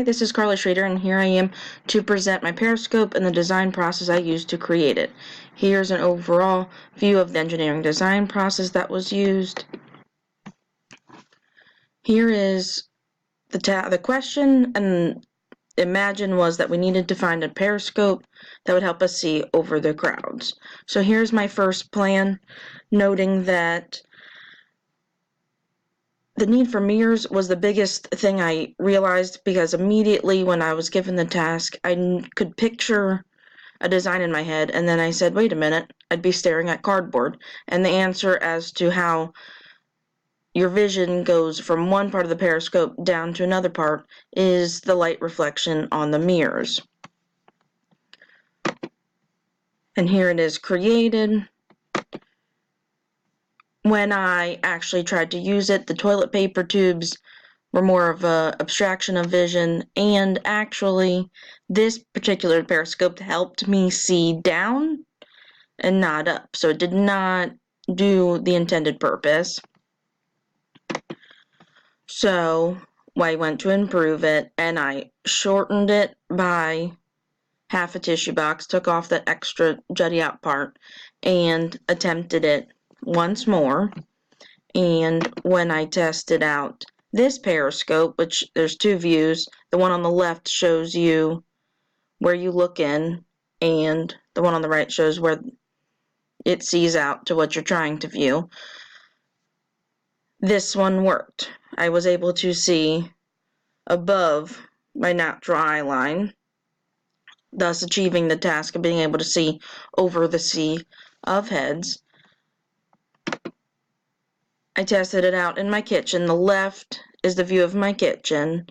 Hi, this is Periscope-Shrader, and here I am to present my Periscope and the design process I used to create it. Here's an overall view of the engineering design process that was used. Here is the question, and imagine was that we needed to find a periscope that would help us see over the crowds. So here's my first plan, noting that the need for mirrors was the biggest thing I realized, because immediately when I was given the task, I could picture a design in my head, and then I said, wait a minute, I'd be staring at cardboard. And the answer as to how your vision goes from one part of the periscope down to another part is the light reflection on the mirrors. And here it is created. When I actually tried to use it, the toilet paper tubes were more of an abstraction of vision, and actually this particular periscope helped me see down and not up, so it did not do the intended purpose. So I went to improve it, and I shortened it by half a tissue box, took off that extra jutty out part, and attempted it once more. And when I tested out this periscope, which there's two views, the one on the left shows you where you look in, and the one on the right shows where it sees out to what you're trying to view. This one worked. I was able to see above my natural eye line, thus achieving the task of being able to see over the sea of heads. I tested it out in my kitchen. The left is the view of my kitchen.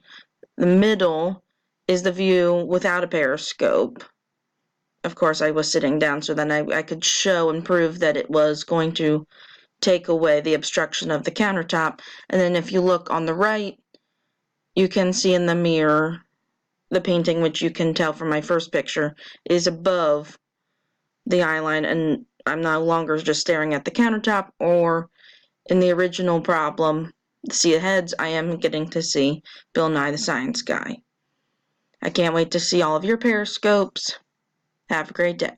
The middle is the view without a periscope. Of course, I was sitting down, so then I could show and prove that it was going to take away the obstruction of the countertop. And then if you look on the right, you can see in the mirror the painting, which you can tell from my first picture, is above the eye line, and I'm no longer just staring at the countertop. Or in the original problem, the sea of heads, I am getting to see Bill Nye the Science Guy. I can't wait to see all of your periscopes. Have a great day.